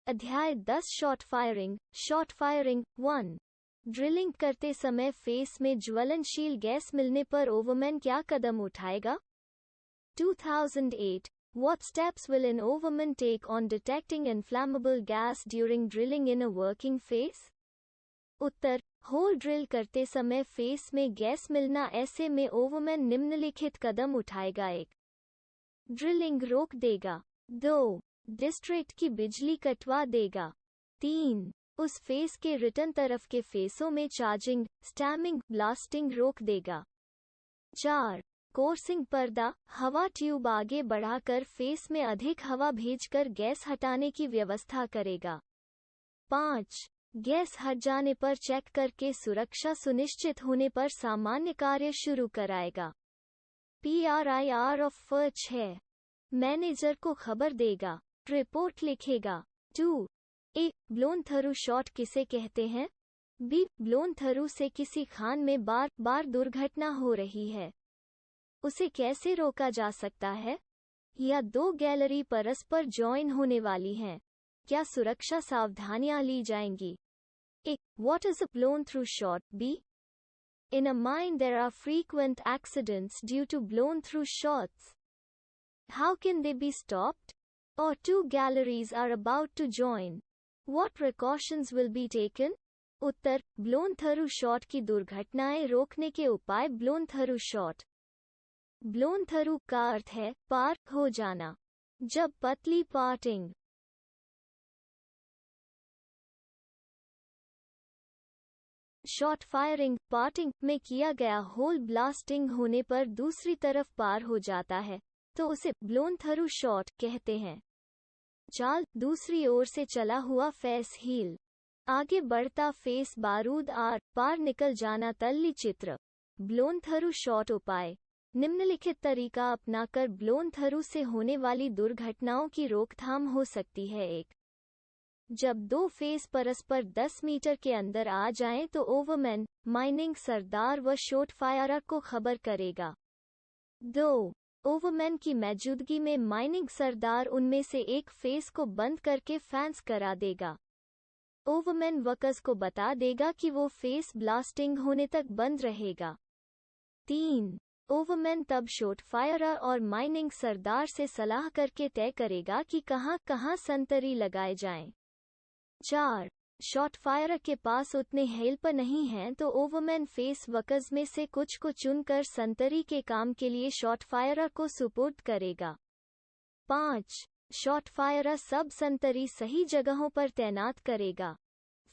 अध्याय 10 shot firing 1। Drilling करते समय फेस में ज्वलनशील गैस मिलने पर ओवरमैन क्या कदम उठाएगा? 2008 What steps will an overman take on detecting inflammable gas during drilling in a working face? उत्तर, होल ड्रिल करते समय फेस में गैस मिलना, ऐसे में ओवरमैन निम्नलिखित कदम उठाएगा। 1. ड्रिलिंग रोक देगा। 2. डिस्ट्रिक्ट की बिजली कटवा देगा। 3. उस फेस के रिटर्न तरफ के फेसों में चार्जिंग, स्टैमिंग, ब्लास्टिंग रोक देगा। 4. कोर्सिंग पर्दा, हवा ट्यूब आगे बढ़ाकर फेस में अधिक हवा भेजकर गैस हटाने की व्यवस्था करेगा। 5. गैस हट जाने पर चेक करके सुरक्षा सुनिश्चित होने पर सामान्य कार्य शुरू कराएगा। PRIR of 6. मैनेजर को खबर देगा, रिपोर्ट लिखेगा। 2. ए. ब्लोन थ्रू शॉट किसे कहते हैं? बी. ब्लोन थ्रू से किसी खान में बार बार दुर्घटना हो रही है, उसे कैसे रोका जा सकता है? या 2 गैलरी परस्पर जॉइन होने वाली हैं, क्या सुरक्षा सावधानियां ली जाएंगी? ए. What is a blown through shot? B. In a mine there are frequent accidents due to blown through shots. How can they be stopped? Or 2 galleries are about to join. What precautions will be taken? Uttar, blown through shot की दुर्घटनाएं रोकने के उपाय। Blown through shot. Blown through का अर्थ है पार हो जाना। जब पतली पार्टिंग शॉट फायरिंग पार्टिंग में किया गया होल ब्लास्टिंग होने पर दूसरी तरफ पार हो जाता है, तो उसे ब्लोन थ्रू शॉट कहते हैं। चाल, दूसरी ओर से चला हुआ फेस हील, आगे बढ़ता फेस बारूद आर पार निकल जाना। तल्ली चित्र, ब्लोन थ्रू शॉट उपाय। निम्नलिखित तरीका अपनाकर ब्लोन थ्रू से होने वाली दुर्घटनाओं की रोकथाम हो सकती है। 1. जब 2 फेस परस्पर 10 मीटर के अंदर आ जाएं तो ओवरमैन, माइनिंग सरदार व शॉट फायरर को खबर करेगा। 2. ओवरमैन की मौजूदगी में माइनिंग सरदार उनमें से एक फेस को बंद करके फैंस करा देगा। ओवरमैन वर्कर्स को बता देगा कि वो फेस ब्लास्टिंग होने तक बंद रहेगा। 3. ओवरमैन तब शॉट फायरर और माइनिंग सरदार से सलाह करके तय करेगा कि कहां संतरी लगाए जाएं। 4. शॉट फायरर के पास उतने हेल्पर नहीं हैं तो ओवरमैन फेस वर्कर्स में से कुछ को चुनकर संतरी के काम के लिए शॉट फायरर को सुपुर्द करेगा। 5. शॉट फायरर सब संतरी सही जगहों पर तैनात करेगा।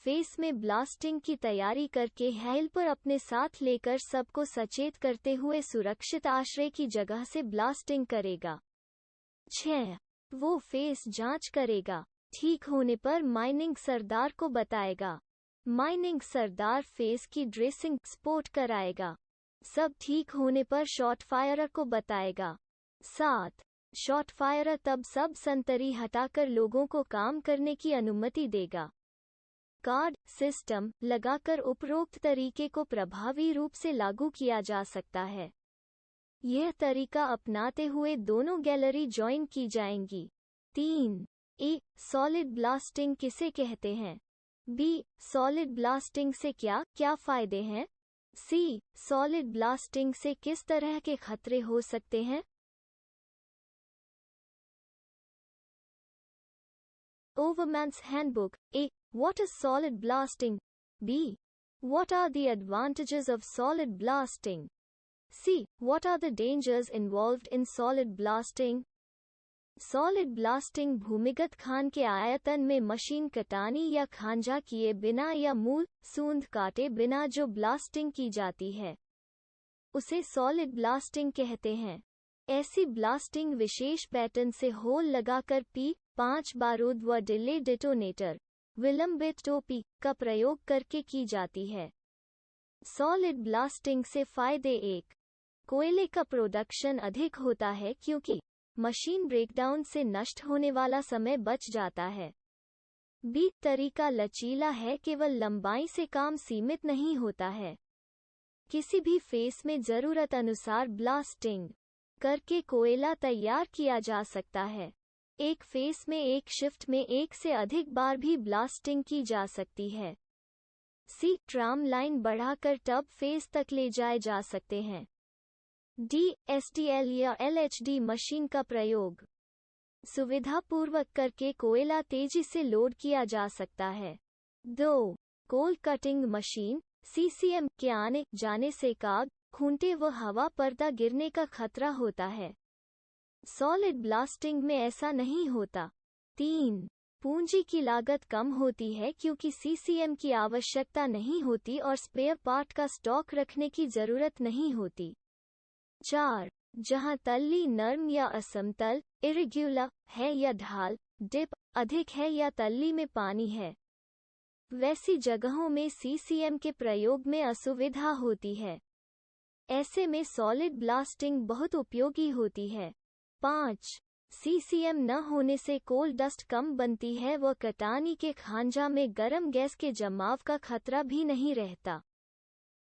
फेस में ब्लास्टिंग की तैयारी करके हेल्पर अपने साथ लेकर सबको सचेत करते हुए सुरक्षित आश्रय की जगह से ब्लास्टिंग करेगा। 6. वो फेस जांच करेगा, ठीक होने पर माइनिंग सरदार को बताएगा। माइनिंग सरदार फेस की ड्रेसिंग स्पोर्ट कराएगा। सब ठीक होने पर शॉट फायरर को बताएगा। 7. शॉट फायरर तब सब संतरी हटाकर लोगों को काम करने की अनुमति देगा। कार्ड सिस्टम लगाकर उपरोक्त तरीके को प्रभावी रूप से लागू किया जा सकता है। यह तरीका अपनाते हुए दोनों गैलरी जॉइन की जाएंगी। 3. ए. सॉलिड ब्लास्टिंग किसे कहते हैं? बी. सॉलिड ब्लास्टिंग से क्या फायदे हैं? सी. सॉलिड ब्लास्टिंग से किस तरह के खतरे हो सकते हैं? Overman's Handbook. A. What is solid blasting? B. What are the advantages of solid blasting? C. What are the dangers involved in solid blasting? Solid blasting भूमिगत खान के आयतन में मशीन कटानी या खांजा किए बिना या मूल सूंद काटे बिना जो ब्लास्टिंग की जाती है, उसे सॉलिड ब्लास्टिंग कहते हैं। ऐसी ब्लास्टिंग विशेष पैटर्न से होल लगाकर P5 बारूद व डिले डेटोनेटर, विलंबित टोपी का प्रयोग करके की जाती है। सॉलिड ब्लास्टिंग से फायदे। 1. कोयले का प्रोडक्शन अधिक होता है क्योंकि मशीन ब्रेकडाउन से नष्ट होने वाला समय बच जाता है। बी. तरीका लचीला है, केवल लंबाई से काम सीमित नहीं होता है। किसी भी फेस में जरूरत अनुसार ब्लास्टिंग करके कोयला तैयार किया जा सकता है। एक फेस में एक शिफ्ट में एक से अधिक बार भी ब्लास्टिंग की जा सकती है। सी ट्राम लाइन बढ़ाकर टब फेस तक ले जाए जा सकते हैं। डी एसटीएल या एलएचडी मशीन का प्रयोग सुविधापूर्वक करके कोयला तेजी से लोड किया जा सकता है। 2 कोल कटिंग मशीन सीसीएम के आने जाने से काग, खूंटे व हवा पर्दा गिरने का खतरा होता है। सॉलिड ब्लास्टिंग में ऐसा नहीं होता। 3 पूंजी की लागत कम होती है क्योंकि सीसीएम की आवश्यकता नहीं होती और स्पेयर पार्ट का स्टॉक रखने की जरूरत नहीं होती। 4 जहां तल्ली नर्म या असमतल इरेग्युलर है या ढाल डिप अधिक है या तल्ली में पानी है, वैसी जगहों में सीसीएम के प्रयोग में असुविधा होती है। ऐसे में सॉलिड ब्लास्टिंग बहुत उपयोगी होती है। 5 सीसीएम न होने से कोल डस्ट कम बनती है व कटानी के खांजा में गर्म गैस के जमाव का खतरा भी नहीं रहता।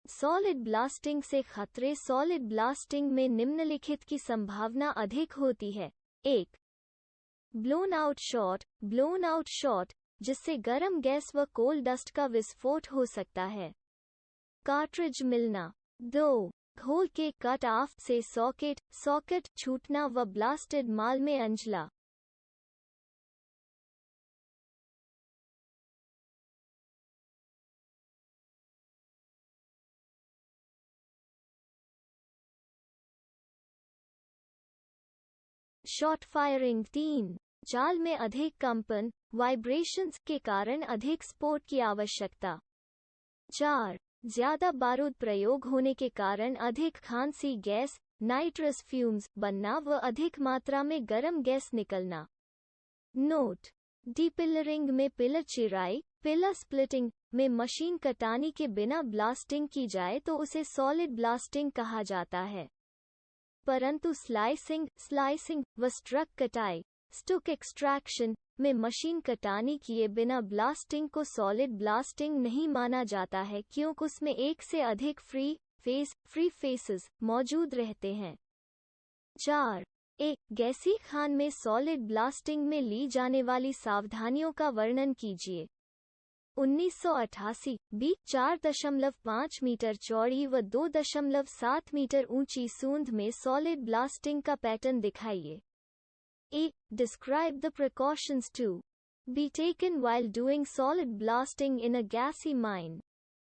सॉलिड ब्लास्टिंग से खतरे सॉलिड ब्लास्टिंग में निम्नलिखित की संभावना अधिक होती है। 1 ब्लोन आउट शॉट जिससे गर्म गैस व कोल डस्ट का विस्फोट हो सकता है। कार्ट्रिज मिलना। 2 होल के कट ऑफ से सॉकेट छूटना व ब्लास्टेड माल में अंजला। Shot firing. 3 जाल में अधिक कंपन वाइब्रेशंस के कारण अधिक स्फोट की आवश्यकता। 4 ज्यादा बारूद प्रयोग होने के कारण अधिक खांसी गैस नाइट्रस फ्यूम्स बनना व अधिक मात्रा में गर्म गैस निकलना। नोट डीपिलरिंग में पिलर चिराई पिलर स्प्लिटिंग में मशीन कटानी के बिना ब्लास्टिंग की जाए तो उसे सॉलिड ब्लास्टिंग कहा जाता है, परंतु स्लाइसिंग व स्ट्रक कटाई स्टुक एक्सट्रैक्शन में मशीन कटानी किए बिना ब्लास्टिंग को सॉलिड ब्लास्टिंग नहीं माना जाता है क्योंकि उसमें एक से अधिक फ्री फेसेस मौजूद रहते हैं। 4 एक गैसी खान में सॉलिड ब्लास्टिंग में ली जाने वाली सावधानियों का वर्णन कीजिए। 1988 बी 4.5 मीटर चौड़ी व 2.7 मीटर ऊंची सूंद में सॉलिड ब्लास्टिंग का पैटर्न दिखाइए। A. Describe the precautions to be taken while doing solid blasting in a gassy mine.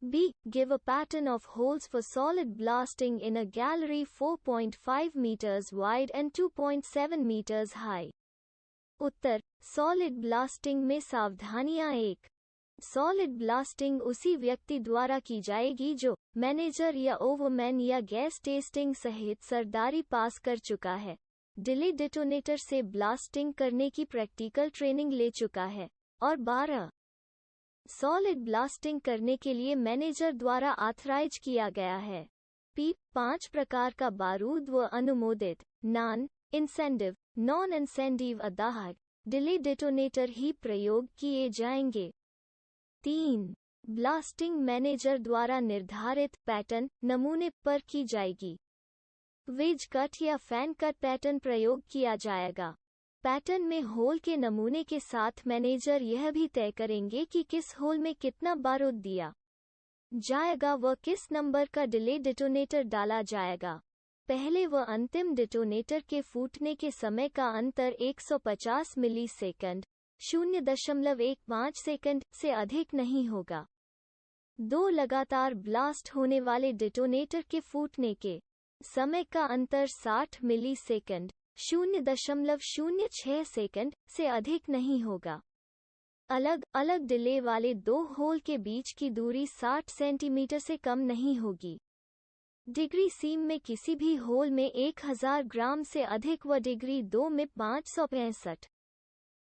B. Give a pattern of holes for solid blasting in a gallery 4.5 meters wide and 2.7 meters high. Uttar solid blasting में सावधानियां। 1 solid blasting उसी व्यक्ति द्वारा की जाएगी जो manager या ओवरमैन या गैस टेस्टिंग सहित सरदारी पास कर चुका है, डिले डेटोनेटर से ब्लास्टिंग करने की प्रैक्टिकल ट्रेनिंग ले चुका है, और 12 सॉलिड ब्लास्टिंग करने के लिए मैनेजर द्वारा ऑथराइज किया गया है। पी 5 प्रकार का बारूद व अनुमोदित नॉन इंसेंटिव अदाहक डिले डेटोनेटर ही प्रयोग किए जाएंगे। 3 ब्लास्टिंग मैनेजर द्वारा निर्धारित पैटर्न नमूने पर की जाएगी। वेज कट या फैन कट पैटर्न प्रयोग किया जाएगा। पैटर्न में होल के नमूने के साथ मैनेजर यह भी तय करेंगे कि किस होल में कितना बारूद दिया जाएगा व किस नंबर का डिले डेटोनेटर डाला जाएगा। पहले व अंतिम डेटोनेटर के फूटने के समय का अंतर 150 मिलीसेकंड 0.15 सेकंड से अधिक नहीं होगा। 2 लगातार ब्लास्ट होने वाले डेटोनेटर के फूटने के समय का अंतर 60 मिलीसेकंड 0.06 सेकंड से अधिक नहीं होगा। अलग अलग डिले वाले 2 होल के बीच की दूरी 60 सेंटीमीटर से कम नहीं होगी। डिग्री सीम में किसी भी होल में 1000 ग्राम से अधिक व डिग्री 2 में 565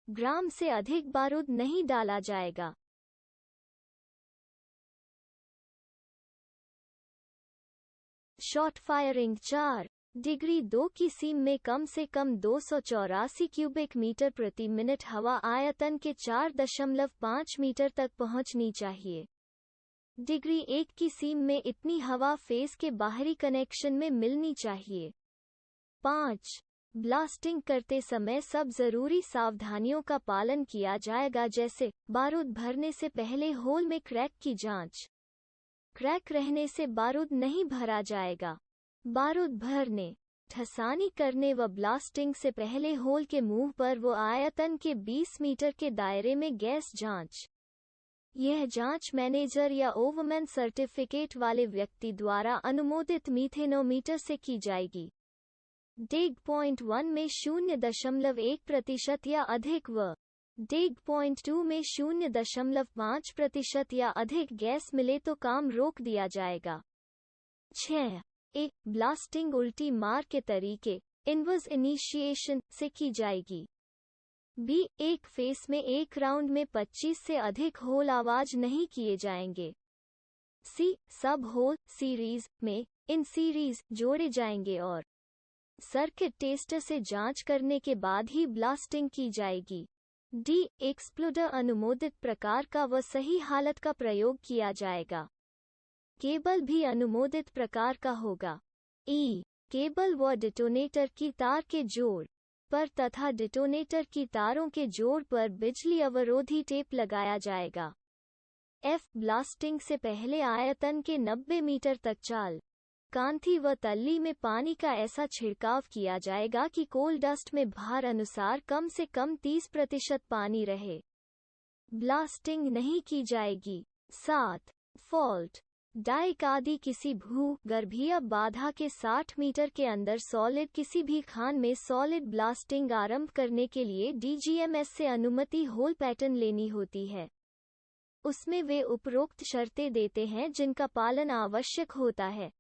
ग्राम से अधिक बारूद नहीं डाला जाएगा। शॉट फायरिंग 4 डिग्री 2 की सीम में कम से कम 284 क्यूबिक मीटर प्रति मिनट हवा आयतन के 4.5 मीटर तक पहुंचनी चाहिए। डिग्री 1 की सीम में इतनी हवा फेस के बाहरी कनेक्शन में मिलनी चाहिए। 5 ब्लास्टिंग करते समय सब जरूरी सावधानियों का पालन किया जाएगा, जैसे बारूद भरने से पहले होल में क्रैक की जांच। क्रैक रहने से बारूद नहीं भरा जाएगा। बारूद भरने, ठसानी करने व ब्लास्टिंग से पहले होल के मुंह पर व आयतन के 20 मीटर के दायरे में गैस जांच। यह जांच मैनेजर या ओवरमैन सर्टिफिकेट वाले व्यक्ति द्वारा अनुमोदित मीथेनोमीटर से की जाएगी। डेग पॉइंट 1 में 0.1% या अधिक व डेग पॉइंट 2 में 0.5% या अधिक गैस मिले तो काम रोक दिया जाएगा। 6. ब्लास्टिंग उल्टी मार के तरीके इनवर्स इनिशिएशन से की जाएगी। बी. एक फेस में एक राउंड में 25 से अधिक होल आवाज नहीं किए जाएंगे। सी. सब होल सीरीज में इन सीरीज जोड़े जाएंगे और सर्किट टेस्टर से जांच करने के बाद ही ब्लास्टिंग की जाएगी। डी. एक्सप्लोडर अनुमोदित प्रकार का व सही हालत का प्रयोग किया जाएगा। केबल भी अनुमोदित प्रकार का होगा। ई. केबल व डिटोनेटर की तार के जोड़ पर तथा डिटोनेटर की तारों के जोड़ पर बिजली अवरोधी टेप लगाया जाएगा। एफ. ब्लास्टिंग से पहले आयतन के 90 मीटर तक चाल, कांथी व तल्ली में पानी का ऐसा छिड़काव किया जाएगा कि कोल डस्ट में भार अनुसार कम से कम 30% पानी रहे। ब्लास्टिंग नहीं की जाएगी। 7. फॉल्ट डाइक आदि किसी भू-गर्भीय बाधा के 60 मीटर के अंदर सॉलिड किसी भी खान में सॉलिड ब्लास्टिंग आरंभ करने के लिए डीजीएमएस से अनुमति होल पैटर्न लेनी होती है। उसमें वे उपरोक्त शर्तें देते हैं जिनका पालन आवश्यक होता है।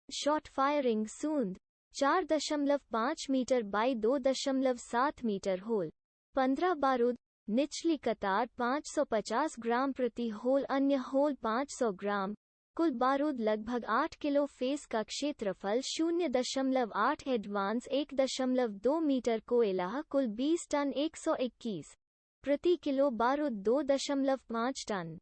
शॉट फायरिंग सूंद 4.5 मीटर बाई 2.7 मीटर होल 15 बारूद, निचली कतार 550 ग्राम प्रति होल, अन्य होल 500 ग्राम, कुल बारूद लगभग 8 किलो, फेस का क्षेत्रफल 0.8, एडवांस 1.2 मीटर, कोयला कुल 20 टन 121 प्रति किलो, बारूद 2.5 टन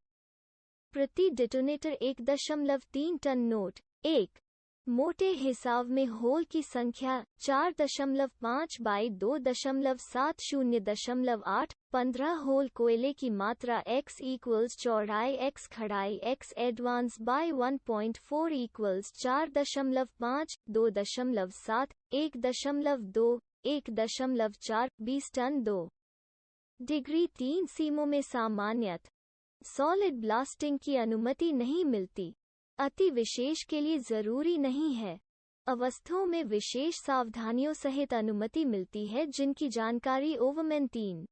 प्रति डिटोनेटर 1.3 टन। नोट 1. मोटे हिसाब में होल की संख्या 4.5 बाई 2.7 0.8 15 होल, कोयले की मात्रा x इक्वल्स चौड़ाई x खड़ाई x, advance by 1.4 equals 4.5 2.7 1.2 1.4 20 ton. 2 degree 3 सीमों में सामान्यत सॉलिड ब्लास्टिंग की अनुमति नहीं मिलती। अति विशेष के लिए जरूरी नहीं है। अवस्थाओं में विशेष सावधानियों सहित अनुमति मिलती है जिनकी जानकारी ओवरमैन 3।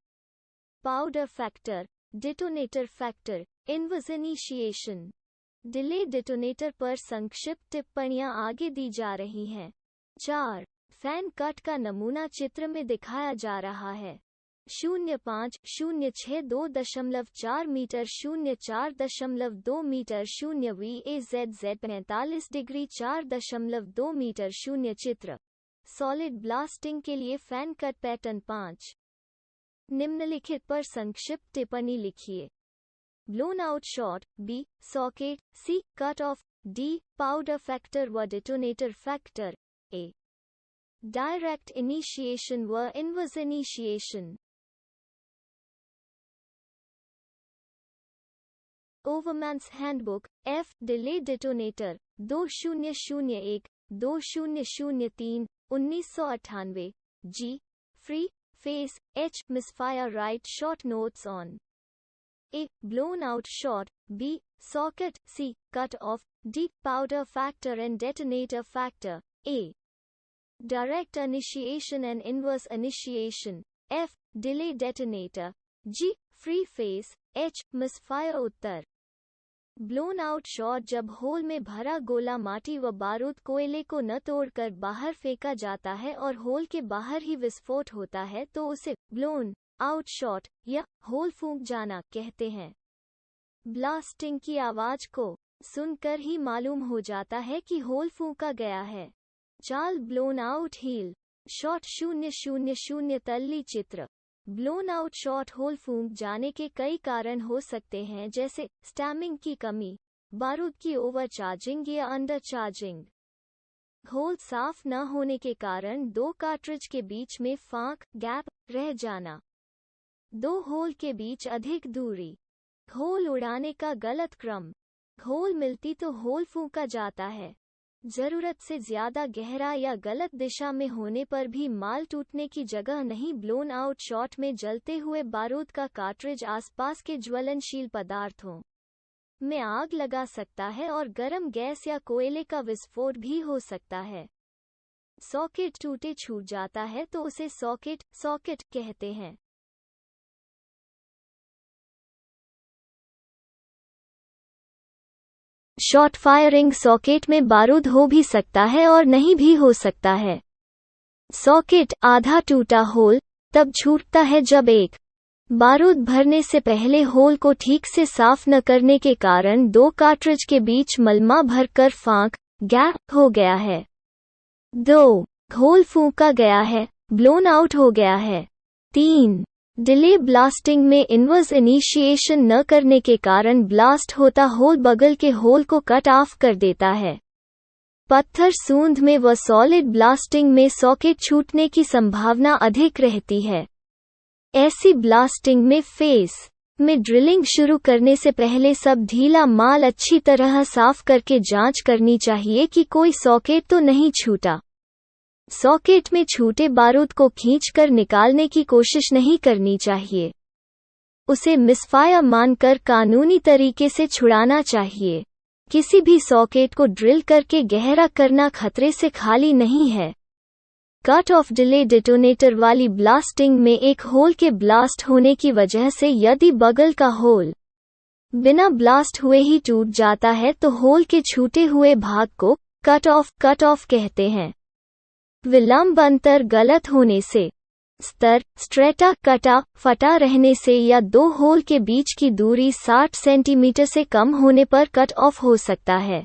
Powder factor, detonator factor, inverse initiation, delay detonator पर संक्षिप्त टिप्पणियां आगे दी जा रही हैं। 4. फैन कट का नमूना चित्र में दिखाया जा रहा है। 05 06 2.4 metre 04.2 metre 0 VAZZ 45 degree 4.2 metre 0 चित्र। सॉलिड ब्लास्टिंग के लिए फैन कट पैटर्न 5 निम्नलिखित पर संक्षिप्त टिप्पणी लिखिए। Blown out shot, B. Socket, C. Cut off, D. Powder factor व detonator factor, A. Direct initiation व inverse initiation. Overman's handbook, F. Delay detonator 2001 2003 1998, G. Free face, H. Misfire write short notes on A. Blown out shot, B. Socket, C. Cut off, D. Powder factor and detonator factor, A. Direct initiation and inverse initiation, F. Delay detonator, G. Free face, H. Misfire. Uttar blown out shot जब whole में भरा गोला माटी व बारूद कोयले को न तोड़कर बाहर फेंका जाता है और होल के बाहर ही विस्फोट होता है तो उसे ब्लोन आउट शॉट या होल फूंक जाना कहते हैं। ब्लास्टिंग की आवाज को सुनकर ही मालूम हो जाता है कि होल फूंका गया है। चाल ब्लोन आउट हील शॉट 000 तल्ली चित्र। ब्लोन आउट शॉट होल फूंक जाने के कई कारण हो सकते हैं, जैसे स्टैमिंग की कमी, बारूद की ओवरचार्जिंग या अंडरचार्जिंग। होल साफ न होने के कारण दो कार्ट्रिज के बीच में फांक गैप रह जाना। दो होल के बीच अधिक दूरी। होल उड़ाने का गलत क्रम। होल मिलती तो होल फूंका जाता है। जरूरत से ज्यादा गहरा या गलत दिशा में होने पर भी माल टूटने की जगह नहीं। ब्लोन आउट शॉट में जलते हुए बारूद का कार्ट्रिज आसपास के ज्वलनशील पदार्थों में आग लगा सकता है और गर्म गैस या कोयले का विस्फोट भी हो सकता है। सॉकेट टूटे छूट जाता है तो उसे सॉकेट कहते हैं। शॉर्ट फायरिंग सॉकेट में बारूद हो भी सकता है और नहीं भी हो सकता है। सॉकेट आधा टूटा होल तब छूटता है जब एक बारूद भरने से पहले होल को ठीक से साफ न करने के कारण दो कार्ट्रिज के बीच मलमा भरकर फांक गैप हो गया है। 2 होल फूंका गया है, ब्लोन आउट हो गया है। 3 डिले ब्लास्टिंग में इनवर्स इनिशिएशन न करने के कारण ब्लास्ट होता होल बगल के होल को कट ऑफ कर देता है। पत्थर सूंद में व सॉलिड ब्लास्टिंग में सॉकेट छूटने की संभावना अधिक रहती है। ऐसी ब्लास्टिंग में फेस में ड्रिलिंग शुरू करने से पहले सब ढीला माल अच्छी तरह साफ करके जांच करनी चाहिए कि कोई सॉकेट तो नहीं छूटा। सॉकेट में छूटे बारूद को खींचकर निकालने की कोशिश नहीं करनी चाहिए। उसे मिसफायर मानकर कानूनी तरीके से छुड़ाना चाहिए। किसी भी सॉकेट को ड्रिल करके गहरा करना खतरे से खाली नहीं है। कट ऑफ डिले डिटोनेटर वाली ब्लास्टिंग में एक होल के ब्लास्ट होने की वजह से यदि बगल का होल बिना ब्लास्ट हुए ही टूट जाता है तो होल के छूटे हुए भाग को कट ऑफ कहते हैं। विलंब अंतर गलत होने से, स्तर स्ट्रेटा कटा फटा रहने से या दो होल के बीच की दूरी 60 सेंटीमीटर से कम होने पर कट ऑफ हो सकता है।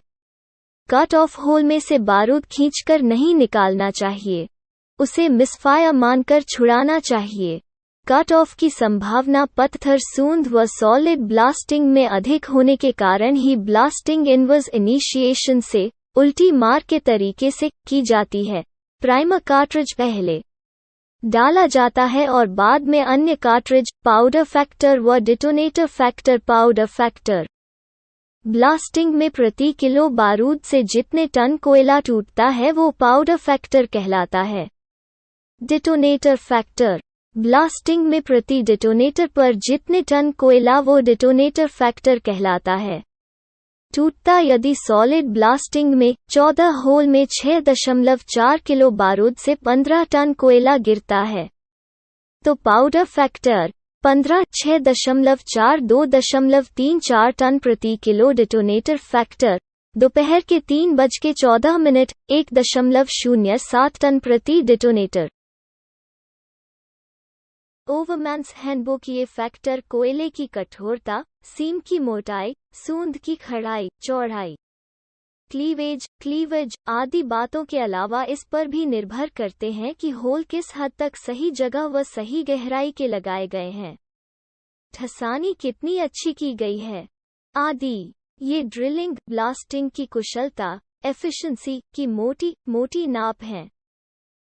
कट ऑफ होल में से बारूद खींचकर नहीं निकालना चाहिए, उसे मिसफायर मानकर छुड़ाना चाहिए। कट ऑफ की संभावना पत्थर सूंद व सॉलिड ब्लास्टिंग में अधिक होने के कारण ही ब्लास्टिंग इनवर्स इनिशिएशन से उल्टी मार के तरीके से की जाती है। प्राइमर कार्ट्रिज पहले डाला जाता है और बाद में अन्य कार्ट्रिज पाउडर फैक्टर व detonator factor. Powder factor blasting में प्रति किलो बारूद से जितने टन कोयला टूटता है वो पाउडर फैक्टर कहलाता है। डिटोनेटर फैक्टर ब्लास्टिंग में प्रति डिटोनेटर पर जितने टन कोयला वो डिटोनेटर फैक्टर कहलाता है। टूटता यदि सॉलिड ब्लास्टिंग में 14 होल में 6.4 किलो बारूद से 15 टन कोयला गिरता है तो पाउडर फैक्टर 15 6.4 2.34 टन प्रति किलो। डिटोनेटर फैक्टर दोपहर के 3:14 1.07 टन प्रति डिटोनेटर। ओवरमैन्स हैंडबुक। ये फैक्टर कोयले की कठोरता, सीम की मोटाई, सूंद की खड़ाई चौड़ाई, क्लीवेज आदि बातों के अलावा इस पर भी निर्भर करते हैं कि होल किस हद तक सही जगह व सही गहराई के लगाए गए हैं, ठसानी कितनी अच्छी की गई है आदि। ये ड्रिलिंग ब्लास्टिंग की कुशलता एफिशिएंसी की मोटी नाप हैं।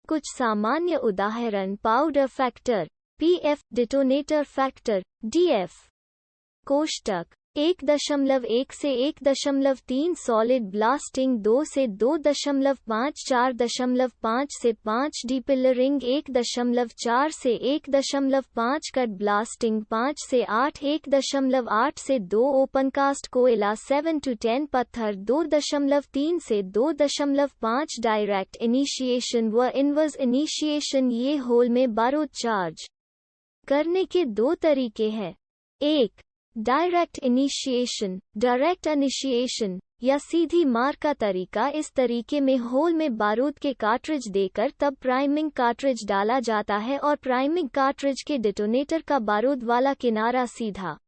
कुछ सामान्य उदाहरण powder factor PF, detonator factor DF. कोष्टक 1.1 से 1.3 सॉलिड ब्लास्टिंग 2 से 2.5 4.5 से 5 डीपिलरिंग 1.4 से 1.5 कट ब्लास्टिंग 5 से 8 1.8 से 2 ओपनकास्ट कोयला 7 to 10 पत्थर 2.3 से 2.5 डायरेक्ट इनिशिएशन व इनवर्स इनिशिएशन। ये होल में बारूद चार्ज करने के दो तरीके हैं। 1. डायरेक्ट इनिशिएशन या सीधी मार का तरीका। इस तरीके में होल में बारूद के कार्ट्रिज देकर तब प्राइमिंग कार्ट्रिज डाला जाता है और प्राइमिंग कार्ट्रिज के डिटोनेटर का बारूद वाला किनारा सीधा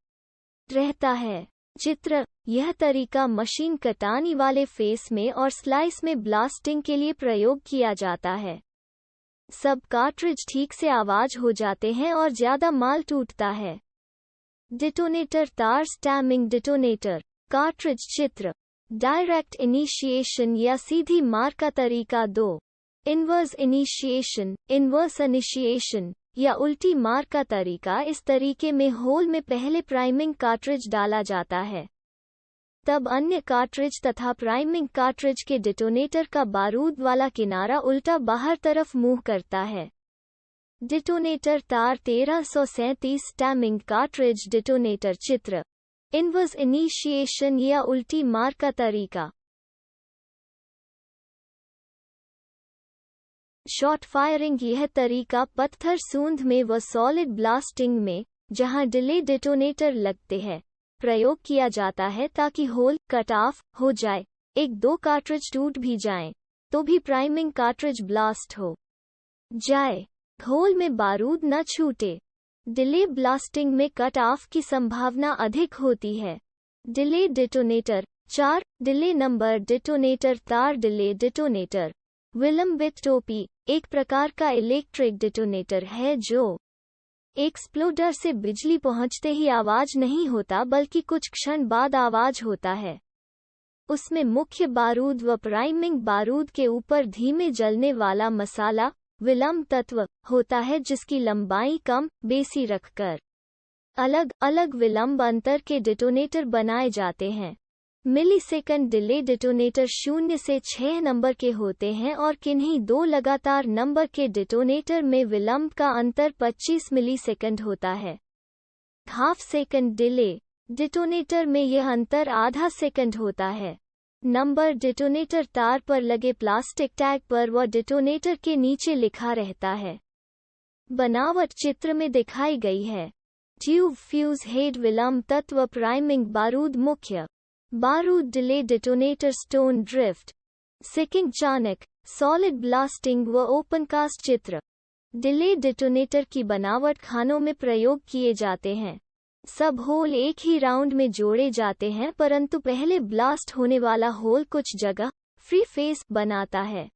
रहता है। चित्र। यह तरीका मशीन कटानी वाले फेस में और स्लाइस में ब्लास्टिंग के लिए प्रयोग किया जाता है। सब कार्ट्रिज ठीक से आवाज हो जाते हैं और ज्यादा माल टूटता है। डिटोनेटर तार स्टैमिंग डिटोनेटर कार्ट्रिज चित्र। डायरेक्ट इनिशिएशन या सीधी मार का तरीका 2। इनवर्स इनिशिएशन, इनवर्स इनिशिएशन या उल्टी मार का तरीका। इस तरीके में होल में पहले प्राइमिंग कार्ट्रिज डाला जाता है, तब अन्य कार्ट्रिज तथा प्राइमिंग कार्ट्रिज के डिटोनेटर का बारूद वाला किनारा उल्टा बाहर तरफ मूव करता है। डिटोनेटर तार 1337 टाइमिंग कार्ट्रिज डिटोनेटर चित्र। इनवर्स इनिशिएशन या उल्टी मार का तरीका। Short firing. यह तरीका पत्थर सूंद में व सॉलिड ब्लास्टिंग में, जहां डिले डिटोनेटर लगते हैं, प्रयोग किया जाता है ताकि होल कट ऑफ हो जाए। 1-2 कार्ट्रिज टूट भी जाएं, तो भी प्राइमिंग कार्ट्रिज ब्लास्ट हो जाए, होल में बारूद न छूटे। डिले ब्लास्टिंग में कट ऑफ की संभावना अधिक होती है। Delay detonator 4। Delay number detonator तार डिले डिटोनेटर विलंबित टोपी एक प्रकार का इलेक्ट्रिक डिटोनेटर है जो एक्सप्लोडर से बिजली पहुंचते ही आवाज नहीं होता बल्कि कुछ क्षण बाद आवाज होता है। उसमें मुख्य बारूद व प्राइमिंग बारूद के ऊपर धीमे जलने वाला मसाला विलंब तत्व होता है, जिसकी लंबाई कम बेसी रखकर अलग अलग विलंब अंतर के डिटोनेटर बनाए जाते हैं। मिलीसेकंड डिले डिटोनेटर 0 से 6 नंबर के होते हैं और किन्हीं 2 लगातार नंबर के डिटोनेटर में विलंब का अंतर 25 मिलीसेकंड होता है। हाफ सेकंड डिले डिटोनेटर में यह अंतर आधा सेकंड होता है। नंबर डिटोनेटर तार पर लगे प्लास्टिक टैग पर व डिटोनेटर के नीचे लिखा रहता है। बनावट चित्र में दिखाई गई है। ट्यूब फ्यूज हेड विलंब तत्व प्राइमिंग बारूद मुख्य बारूद delay detonator stone drift seeking चानक सॉलिड ब्लास्टिंग व ओपन कास्ट चित्र। डिले डिटोनेटर की बनावट खानों में प्रयोग किए जाते हैं। सब होल एक ही राउंड में जोड़े जाते हैं, परंतु पहले ब्लास्ट होने वाला होल कुछ जगह फ्री फेस बनाता है,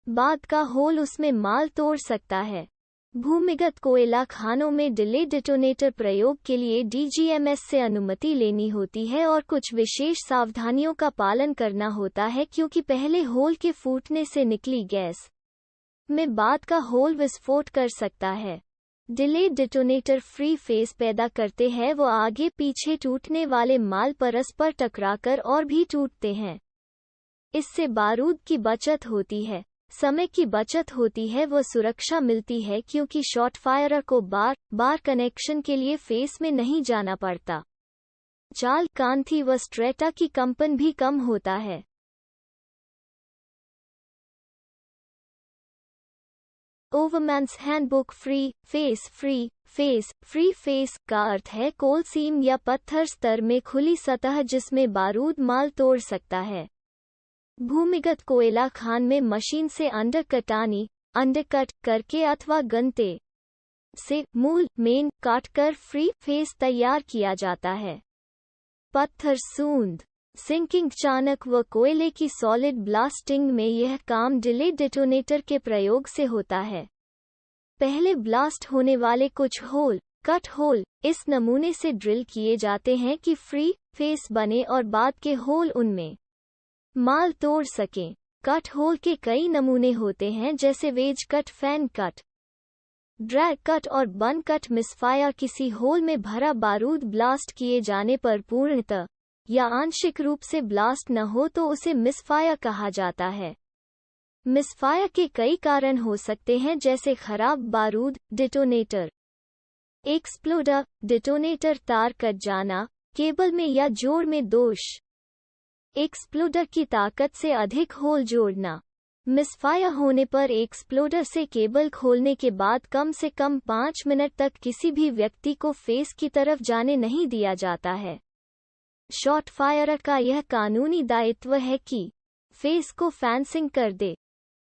बाद का होल उसमें माल तोड़ सकता है। भूमिगत कोयला खानों में डिले डिटोनेटर प्रयोग के लिए डीजीएमएस से अनुमति लेनी होती है और कुछ विशेष सावधानियों का पालन करना होता है, क्योंकि पहले होल के फूटने से निकली गैस में बाद का होल विस्फोट कर सकता है। डिले डिटोनेटर फ्री फेस पैदा करते हैं, वो आगे पीछे टूटने वाले माल परस्पर टकराकर और भी टूटते हैं। इससे बारूद की बचत होती है, समय की बचत होती है, वो सुरक्षा मिलती है, क्योंकि शॉट फायरर को बार बार कनेक्शन के लिए फेस में नहीं जाना पड़ता। चाल कांति व स्ट्रेटा की कंपन भी कम होता है। ओवरमैन्स हैंडबुक फ्री फेस का अर्थ है कोल सीम या पत्थर स्तर में खुली सतह जिसमें बारूद माल तोड़ सकता है। भूमिगत कोयला खान में मशीन से अंडरकट करके अथवा गन्ते से मूल मेन काटकर फ्री फेस तैयार किया जाता है। पत्थर सूंद सिंकिंग चानक व कोयले की सॉलिड ब्लास्टिंग में यह काम डिले डिटोनेटर के प्रयोग से होता है। पहले ब्लास्ट होने वाले कुछ होल कट होल इस नमूने से ड्रिल किए जाते हैं कि फ्री फेस बने और बाद के होल उनमें माल तोड़ सकें। कट होल के कई नमूने होते हैं, जैसे wedge cut, fan cut, drag cut और बन कट। मिसफायर किसी होल में भरा बारूद ब्लास्ट किए जाने पर पूर्णतः या आंशिक रूप से ब्लास्ट न हो तो उसे मिसफायर कहा जाता है। मिसफायर के कई कारण हो सकते हैं, जैसे खराब बारूद, डिटोनेटर एक्सप्लोडर, डिटोनेटर तार कट जाना, केबल में या जोड़ में दोष, एक्सप्लोडर की ताकत से अधिक होल जोड़ना। मिसफायर होने पर एक्सप्लोडर से केबल खोलने के बाद कम से कम 5 मिनट तक किसी भी व्यक्ति को फेस की तरफ जाने नहीं दिया जाता है। शॉट फायरर का यह कानूनी दायित्व है कि फेस को फैंसिंग कर दे।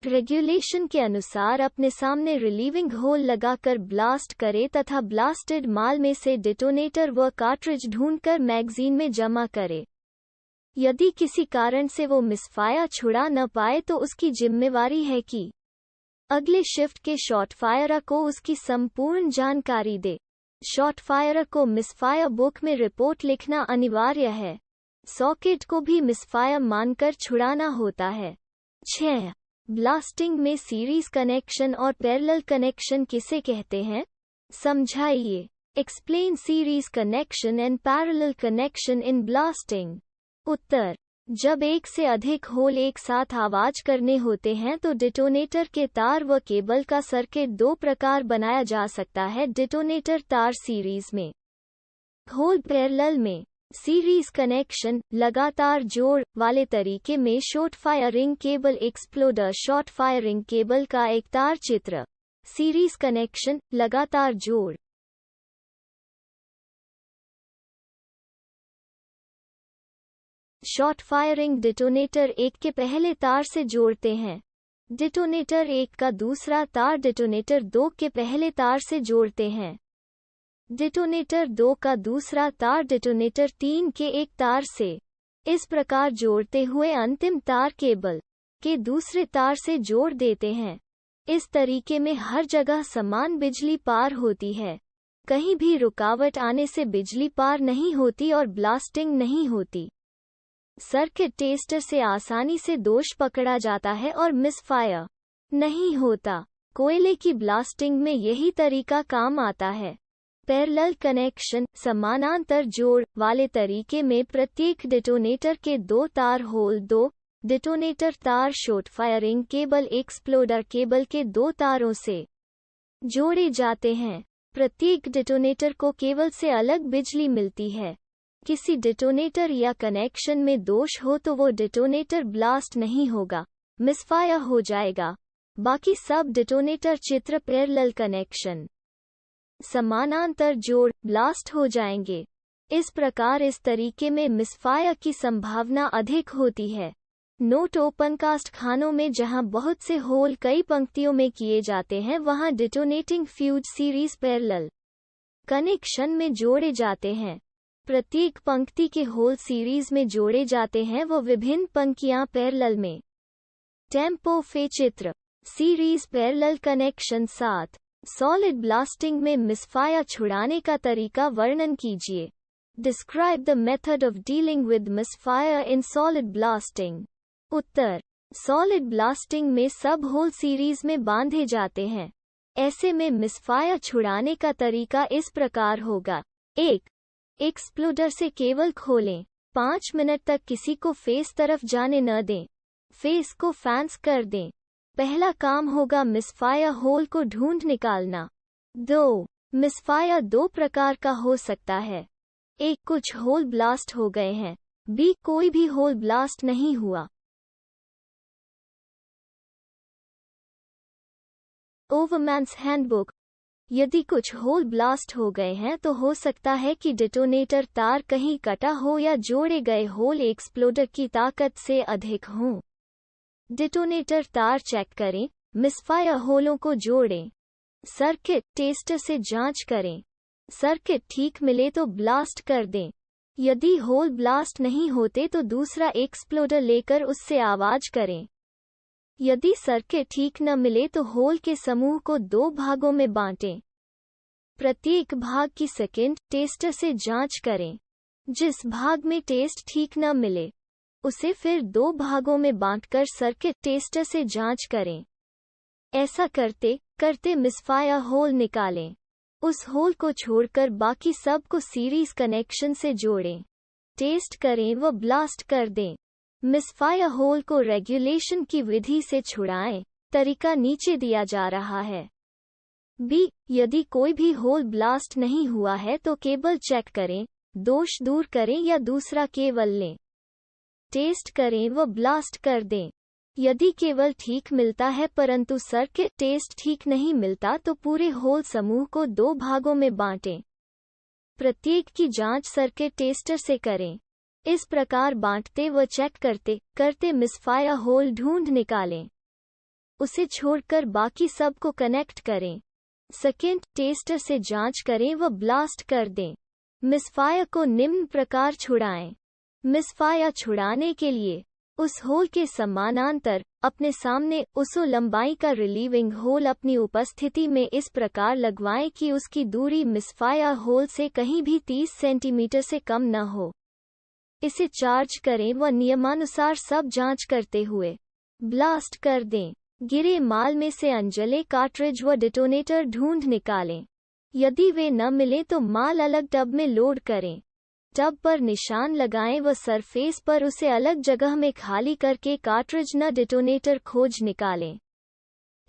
रेगुलेशन के अनुसार अपने सामने रिलीविंग होल लगाकर ब्लास्ट करे तथा ब्लास्टेड माल में से डिटोनेटर व कार्ट्रिज ढूंढकर मैगजीन में जमा करे। यदि किसी कारण से वो मिसफायर छुड़ा न पाए तो उसकी जिम्मेवारी है कि अगले शिफ्ट के शॉट फायरर को उसकी संपूर्ण जानकारी दे। शॉट फायरर को मिसफायर बुक में रिपोर्ट लिखना अनिवार्य है। सॉकेट को भी मिसफायर मानकर छुड़ाना होता है। 6. ब्लास्टिंग में सीरीज कनेक्शन और पैरेलल कनेक्शन किसे कहते हैं? समझाइए। Explain series connection and parallel connection in blasting. उत्तर: जब एक से अधिक होल एक साथ आवाज करने होते हैं तो डिटोनेटर के तार व केबल का सर्किट दो प्रकार बनाया जा सकता है। डिटोनेटर तार सीरीज में, होल पैरेलल में। सीरीज कनेक्शन लगातार जोड़ वाले तरीके में short firing cable exploder short firing cable का एक तार चित्र। सीरीज कनेक्शन लगातार जोड़। शॉर्ट फायरिंग डिटोनेटर एक के पहले तार से जोड़ते हैं। डिटोनेटर एक का दूसरा तार डिटोनेटर दो के पहले तार से जोड़ते हैं। डिटोनेटर दो का दूसरा तार डिटोनेटर तीन के एक तार से। इस प्रकार जोड़ते हुए अंतिम तार केबल के दूसरे तार से जोड़ देते हैं। इस तरीके में हर जगह समान बिजली पार होती है। कहीं भी रुकावट आने से बिजली पार नहीं होती और ब्लास्टिंग नहीं होती। सर्किट टेस्टर से आसानी से दोष पकड़ा जाता है और मिसफायर नहीं होता। कोयले की ब्लास्टिंग में यही तरीका काम आता है। पैरेलल कनेक्शन समानांतर जोड़ वाले तरीके में प्रत्येक डिटोनेटर के दो तार होल दो डिटोनेटर तार short firing cable exploder cable के दो तारों से जोड़े जाते हैं। प्रत्येक डिटोनेटर को केबल से अलग बिजली मिलती है। किसी डिटोनेटर या कनेक्शन में दोष हो तो वो डिटोनेटर ब्लास्ट नहीं होगा, मिसफायर हो जाएगा। बाकी सब डिटोनेटर चित्र पैरेलल कनेक्शन समानांतर जोड़ ब्लास्ट हो जाएंगे। इस प्रकार इस तरीके में मिसफायर की संभावना अधिक होती है। नोट: ओपनकास्ट खानों में जहां बहुत से होल कई पंक्तियों में किए जाते हैं वहां detonating fuse series parallel connection में जोड़े जाते हैं। प्रत्येक पंक्ति के होल सीरीज में जोड़े जाते हैं वो विभिन्न पंक्तियां पैरेलल में। टेम्पो फे चित्र series parallel connection 7। Solid blasting में मिसफायर छुड़ाने का तरीका वर्णन कीजिए। Describe the method of dealing with misfire in solid blasting. Uttar: solid blasting में सब होल सीरीज में बांधे जाते हैं। ऐसे में मिसफायर छुड़ाने का तरीका इस प्रकार होगा। 1. एक्सप्लोडर से केबल खोलें। 5 मिनट तक किसी को फेस तरफ जाने न दें। फेस को फैंस कर दें। पहला काम होगा मिसफायर होल को ढूंढ निकालना। 2. मिसफायर दो प्रकार का हो सकता है। 1. कुछ होल ब्लास्ट हो गए हैं। B. कोई भी होल ब्लास्ट नहीं हुआ। ओवरमैन्स हैंडबुक। यदि कुछ होल ब्लास्ट हो गए हैं तो हो सकता है कि डिटोनेटर तार कहीं कटा हो या जोड़े गए होल एक्सप्लोडर की ताकत से अधिक हों। डिटोनेटर तार चेक करें। मिसफायर होलों को जोड़ें। सर्किट टेस्टर से जांच करें। सर्किट ठीक मिले तो ब्लास्ट कर दें। यदि होल ब्लास्ट नहीं होते तो दूसरा एक्सप्लोडर लेकर उससे आवाज करें। यदि सर्किट ठीक न मिले तो होल के समूह को 2 भागों में बांटें। प्रत्येक भाग की सेकंड टेस्टर से जांच करें। जिस भाग में टेस्ट ठीक न मिले उसे फिर 2 भागों में बांटकर सर्किट टेस्टर से जांच करें। ऐसा करते करते मिसफायर होल निकालें। उस होल को छोड़कर बाकी सब को सीरीज कनेक्शन से जोड़ें। टेस्ट करें व ब्लास्ट कर दें। मिसफायर होल को रेगुलेशन की विधि से छुड़ाएं। तरीका नीचे दिया जा रहा है। B. यदि कोई भी होल ब्लास्ट नहीं हुआ है तो केबल चेक करें, दोष दूर करें या दूसरा केबल लें। टेस्ट करें व ब्लास्ट कर दें। यदि केबल ठीक मिलता है परंतु सर्किट टेस्ट ठीक नहीं मिलता तो पूरे होल समूह को 2 भागों में बांटें। प्रत्येक की जांच सर्किट टेस्टर से करें। इस प्रकार बांटते व चेक करते करते मिसफायर होल ढूंढ निकालें। उसे छोड़कर बाकी सब को कनेक्ट करें। सेकेंड टेस्टर से जांच करें व ब्लास्ट कर दें। मिसफायर को निम्न प्रकार छुड़ाएं। मिसफायर छुड़ाने के लिए उस होल के समानांतर अपने सामने उसो लंबाई का रिलीविंग होल अपनी उपस्थिति में इस प्रकार लगवाएं कि उसकी दूरी मिसफायर होल से कहीं भी 30 सेंटीमीटर से कम न हो। इसे चार्ज करें व नियमानुसार सब जांच करते हुए ब्लास्ट कर दें। गिरे माल में से अनजले कार्ट्रिज व डिटोनेटर ढूंढ निकालें। यदि वे न मिले तो माल अलग टब में लोड करें। टब पर निशान लगाएं व सरफेस पर उसे अलग जगह में खाली करके कार्ट्रिज न डिटोनेटर खोज निकालें।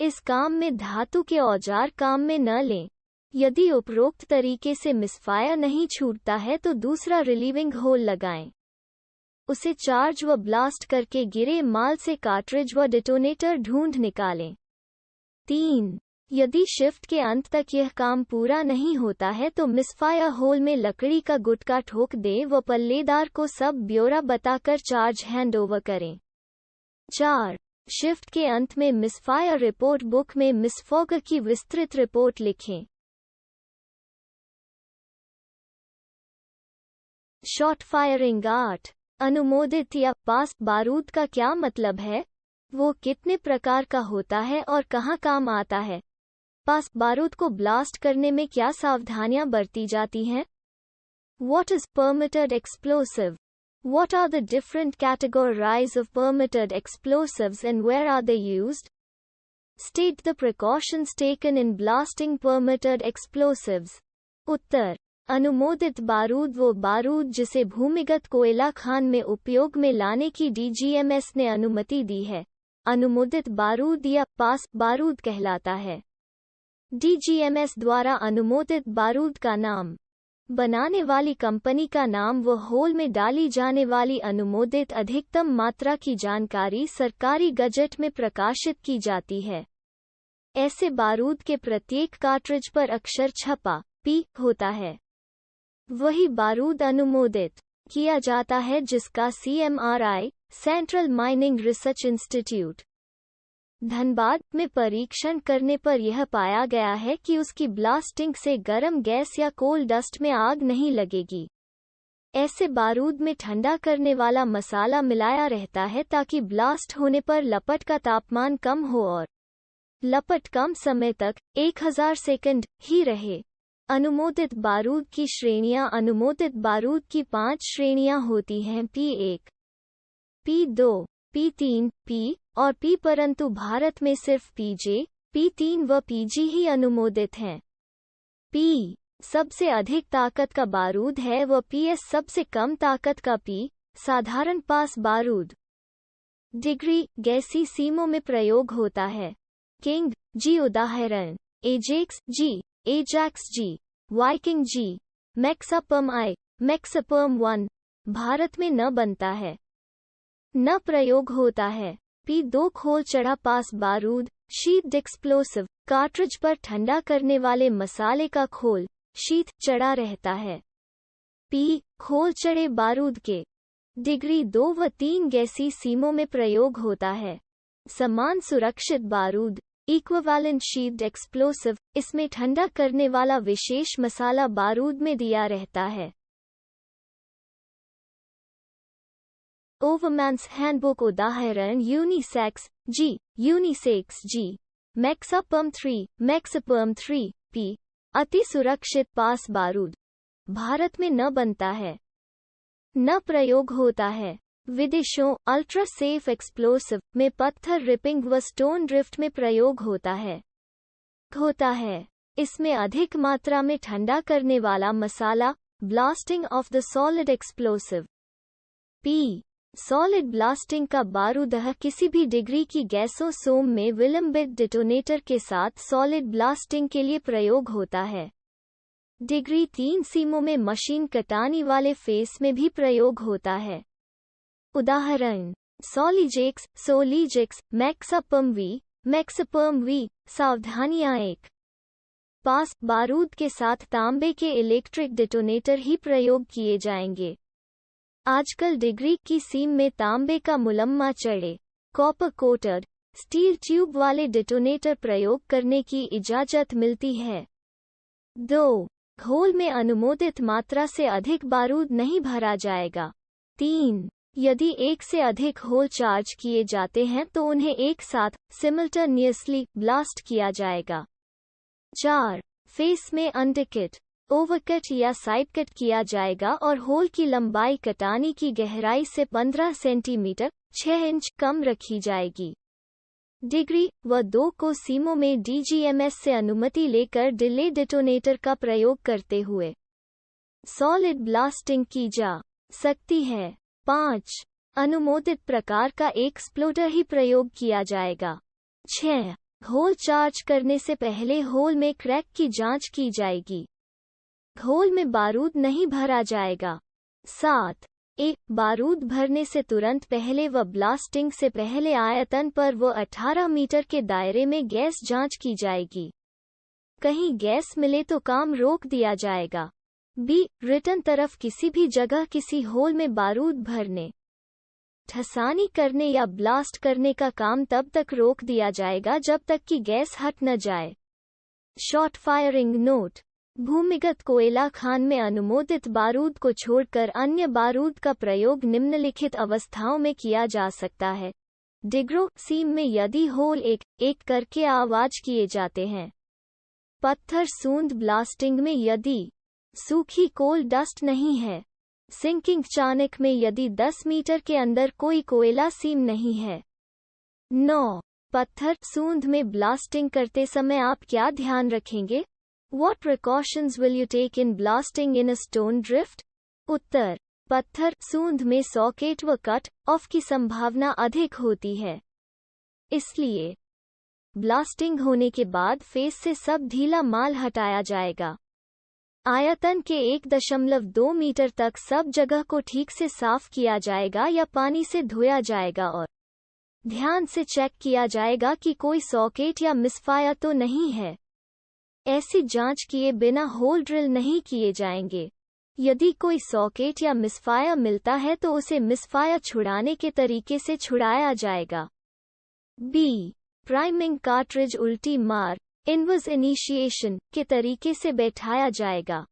इस काम में धातु के औजार काम में न लें। यदि उपरोक्त तरीके से मिसफायर नहीं छूटता है तो दूसरा रिलीविंग होल लगाएं। उसे चार्ज व ब्लास्ट करके गिरे माल से कार्ट्रिज व डिटोनेटर ढूंढ निकालें। 3. यदि शिफ्ट के अंत तक यह काम पूरा नहीं होता है तो मिसफायर होल में लकड़ी का गुटका ठोक दें व पल्लेदार को सब ब्यौरा बताकर चार्ज हैंडओवर करें। 4. शिफ्ट के अंत में मिसफायर रिपोर्ट बुक में मिसफॉगर की विस्तृत रिपोर्ट लिखें। Shot firing art. अनुमोदित या पास बारूद का क्या मतलब है? वो कितने प्रकार का होता है और कहाँ काम आता है? पास बारूद को ब्लास्ट करने में क्या सावधानियां बरती जाती हैं? What is permitted explosive? What are the different categories of permitted explosives and where are they used? State the precautions taken in blasting permitted explosives. उत्तर: अनुमोदित बारूद वो बारूद जिसे भूमिगत कोयला खान में उपयोग में लाने की DGMS ने अनुमति दी है, अनुमोदित बारूद या पास बारूद कहलाता है। DGMS द्वारा अनुमोदित बारूद का नाम, बनाने वाली कंपनी का नाम व होल में डाली जाने वाली अनुमोदित अधिकतम मात्रा की जानकारी सरकारी गजट में प्रकाशित की जाती है। ऐसे बारूद के प्रत्येक कार्ट्रिज पर अक्षर छपा P होता है। वही बारूद अनुमोदित किया जाता है जिसका CMRI central mining research institute Dhanbad में परीक्षण करने पर यह पाया गया है कि उसकी ब्लास्टिंग से गर्म गैस या कोल डस्ट में आग नहीं लगेगी। ऐसे बारूद में ठंडा करने वाला मसाला मिलाया रहता है ताकि ब्लास्ट होने पर लपट का तापमान कम हो और लपट कम समय तक 1000 सेकंड ही रहे। अनुमोदित बारूद की श्रेणियां। अनुमोदित बारूद की 5 श्रेणियां होती हैं P1, P2, P3, P और P, परंतु भारत में सिर्फ PJ, P3 व PG ही अनुमोदित हैं। P सबसे अधिक ताकत का बारूद है व PS सबसे कम ताकत का P साधारण पास बारूद। डिग्री गैसी सीमों में प्रयोग होता है। किंग G उदाहरण Ajax G, Ajax G, Viking G, मैक्सापर्म I, मैक्सापर्म 1 Bharat में न बनता है, न प्रयोग होता है। P2 खोल चढ़ा पास बारूद शीथ एक्सप्लोसिव कार्ट्रिज पर ठंडा करने वाले मसाले का खोल शीथ चढ़ा रहता है। P खोल चढ़े बारूद के डिग्री 2 व 3 गैसी सीमों में प्रयोग होता है। समान सुरक्षित बारूद इक्विवेलेंट शीथड एक्सप्लोसिव इसमें ठंडा करने वाला विशेष मसाला बारूद में दिया रहता है। ओवरमैन्स हैंडबुक उदाहरण unisex G, unisex G, मैक्सापर्म 3, मैक्सापर्म 3 P अति सुरक्षित पास बारूद भारत में न बनता है, न प्रयोग होता है। विदेशों अल्ट्रा सेफ एक्सप्लोसिव में पत्थर रिपिंग व स्टोन ड्रिफ्ट में प्रयोग होता है। इसमें अधिक मात्रा में ठंडा करने वाला मसाला blasting of the solid explosive P solid blasting का बारूद किसी भी डिग्री की गैसों सोम में विलंबित डिटोनेटर के साथ सॉलिड ब्लास्टिंग के लिए प्रयोग होता है। डिग्री 3 सीमों में मशीन कटानी वाले फेस में भी प्रयोग होता है। उदाहरण सॉलिजेक्स, सोलिजेक्स, मैक्सापर्म V। सावधानियां 1 पास बारूद के साथ तांबे के इलेक्ट्रिक डिटोनेटर ही प्रयोग किए जाएंगे। आजकल डिग्री की सीम में तांबे का मुलम्मा चढ़े कॉपर कोटेड स्टील ट्यूब वाले डिटोनेटर प्रयोग करने की इजाजत मिलती है। 2 होल में अनुमोदित मात्रा से अधिक बारूद नहीं भरा जाएगा। 3 यदि एक से अधिक होल चार्ज किए जाते हैं तो उन्हें एक साथ सिमल्टेनियसली ब्लास्ट किया जाएगा। 4 फेस में अंडरकिट ओवरकट या साइड कट किया जाएगा और होल की लंबाई कटानी की गहराई से 15 सेंटीमीटर 6 इंच कम रखी जाएगी। डिग्री व 2 को सीमों में DGMS से अनुमति लेकर डिले डेटोनेटर का प्रयोग करते हुए सॉलिड ब्लास्टिंग की जा सकती है। 5. अनुमोदित प्रकार का एक्सप्लोडर ही प्रयोग किया जाएगा। 6. होल चार्ज करने से पहले होल में क्रैक की जांच की जाएगी। होल में बारूद नहीं भरा जाएगा। 7. बारूद भरने से तुरंत पहले व ब्लास्टिंग से पहले आयतन पर वो 18 मीटर के दायरे में गैस जांच की जाएगी। कहीं गैस मिले तो काम रोक दिया जाएगा। B. रिटर्न तरफ किसी भी जगह किसी होल में बारूद भरने, ठसानी करने या ब्लास्ट करने का काम तब तक रोक दिया जाएगा जब तक कि गैस हट न जाए। शॉर्ट फायरिंग नोट: भूमिगत कोयला खान में अनुमोदित बारूद को छोड़कर अन्य बारूद का प्रयोग निम्नलिखित अवस्थाओं में किया जा सकता है। डिग्रो सीम में यदि होल एक एक करके आवाज किए जाते हैं। पत्थर सूंद ब्लास्टिंग में यदि सूखी कोल डस्ट नहीं है। सिंकिंग चानक में यदि 10 मीटर के अंदर कोई कोयला सीम नहीं है। 9. पत्थर सूंद में ब्लास्टिंग करते समय आप क्या ध्यान रखेंगे? What precautions will you take in blasting in a stone drift? उत्तर: पत्थर सूंद में सॉकेट व कट ऑफ की संभावना अधिक होती है, इसलिए ब्लास्टिंग होने के बाद फेस से सब ढीला माल हटाया जाएगा। आयतन के 1.2 मीटर तक सब जगह को ठीक से साफ किया जाएगा या पानी से धोया जाएगा और ध्यान से चेक किया जाएगा कि कोई सॉकेट या मिसफायर तो नहीं है। ऐसी जांच किए बिना होल ड्रिल नहीं किए जाएंगे। यदि कोई सॉकेट या मिसफायर मिलता है तो उसे मिसफायर छुड़ाने के तरीके से छुड़ाया जाएगा। B. प्राइमिंग कार्ट्रिज उल्टी मार इनवर्स इनिशिएशन के तरीके से बैठाया जाएगा।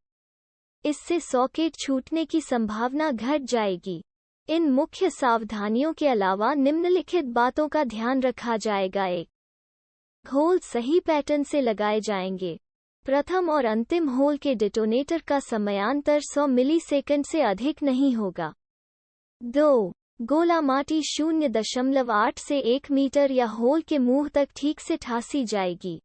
इससे सॉकेट छूटने की संभावना घट जाएगी। इन मुख्य सावधानियों के अलावा निम्नलिखित बातों का ध्यान रखा जाएगा। 1. होल सही पैटर्न से लगाए जाएंगे। प्रथम और अंतिम होल के डेटोनेटर का समयांतर 100 मिलीसेकंड से अधिक नहीं होगा। 2. गोला माटी 0.8 से 1 मीटर या होल के मुंह तक ठीक से ठासी जाएगी।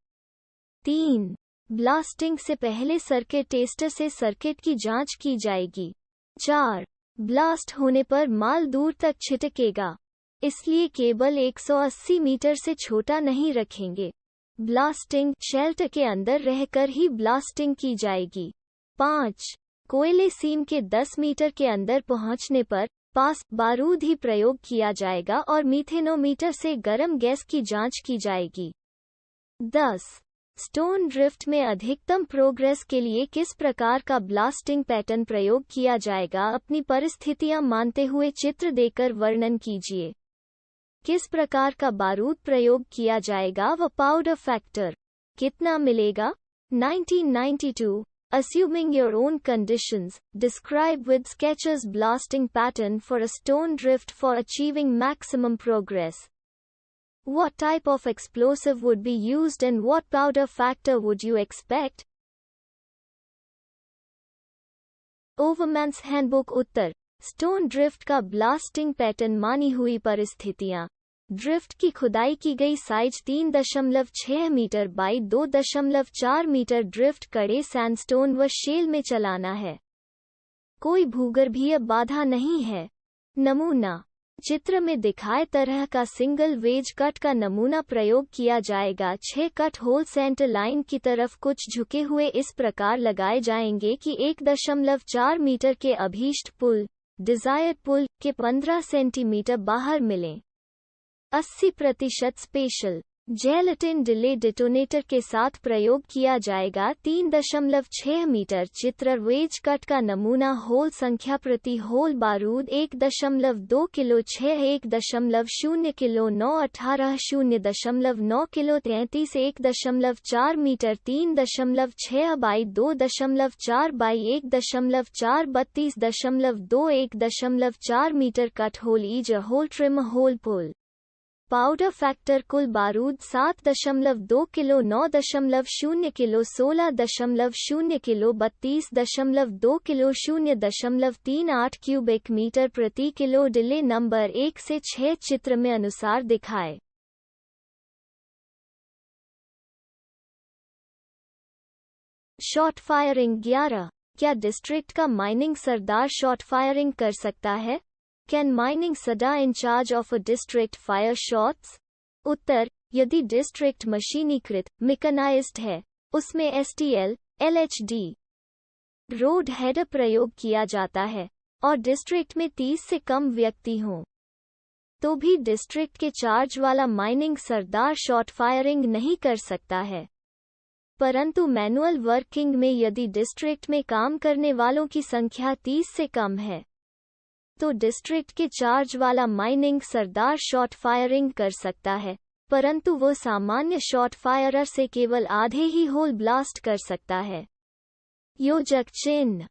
3. ब्लास्टिंग से पहले सर्किट टेस्टर से सर्किट की जांच की जाएगी। 4. ब्लास्ट होने पर माल दूर तक छिटकेगा, इसलिए केबल 180 मीटर से छोटा नहीं रखेंगे। ब्लास्टिंग शेल्टर के अंदर रहकर ही ब्लास्टिंग की जाएगी। 5. कोयले सीम के 10 मीटर के अंदर पहुंचने पर पास बारूद ही प्रयोग किया जाएगा और मीथेनोमीटर से गर्म गैस की जांच की जाएगी। 10. स्टोन ड्रिफ्ट में अधिकतम प्रोग्रेस के लिए किस प्रकार का ब्लास्टिंग पैटर्न प्रयोग किया जाएगा? अपनी परिस्थितियां मानते हुए चित्र देकर वर्णन कीजिए। किस प्रकार का बारूद प्रयोग किया जाएगा व पाउडर फैक्टर कितना मिलेगा? 1992. Assuming your own conditions, describe with sketches blasting pattern for a stone drift for achieving maximum progress. What type of explosive would be used and what powder factor would you expect? Overman's Handbook उत्तर: stone drift का blasting pattern मानी हुई परिस्थितियां। Drift की खुदाई की गई size 3.6 metre by 2.4 metre. Drift कड़े सैंडस्टोन व शेल में चलाना है। कोई भूगर्भीय बाधा नहीं है। नमूना: चित्र में दिखाए तरह का सिंगल वेज कट का नमूना प्रयोग किया जाएगा। 6 कट होल सेंटर लाइन की तरफ कुछ झुके हुए इस प्रकार लगाए जाएंगे कि 1.4 मीटर के अभीष्ट पुल डिजायर्ड पुल के 15 सेंटीमीटर बाहर मिलें। 80% स्पेशल जेलेटिन डिले डेटोनेटर के साथ प्रयोग किया जाएगा। 3.6 मीटर चित्र वेज कट का नमूना होल संख्या प्रति होल बारूद 1.2 kilo 6 1.0 kilo 9 18 0.9 kilo 33 1.4 metre 3.6 by 2.4 by 1.4 32.2 1.4 metre cut hole ease hole trim hole pull powder factor कुल बारूद 7.2 kilo 9.0 kilo 16.0 kilo 32.2 kilo 0.38 cubic metre प्रति किलो डिले नंबर 1 से 6 चित्र में अनुसार दिखाए। Shot firing 11। क्या डिस्ट्रिक्ट का माइनिंग सरदार शॉट फायरिंग कर सकता है? Can mining sirdar in charge of a district fire shots? उत्तर, यदि डिस्ट्रिक्ट मशीनीकृत मेकनाइज्ड है, उसमें STL, LHD रोड हेडर प्रयोग किया जाता है और डिस्ट्रिक्ट में 30 से कम व्यक्ति हों, तो भी डिस्ट्रिक्ट के चार्ज वाला माइनिंग सरदार शॉट फायरिंग नहीं कर सकता है। परंतु मैनुअल वर्किंग में यदि डिस्ट्रिक्ट में काम करने वालों की संख्या 30 से कम है, तो डिस्ट्रिक्ट के चार्ज वाला माइनिंग सरदार शॉट फायरिंग कर सकता है, परंतु वो सामान्य शॉट फायरर से केवल आधे ही होल ब्लास्ट कर सकता है। योजक चिन्ह।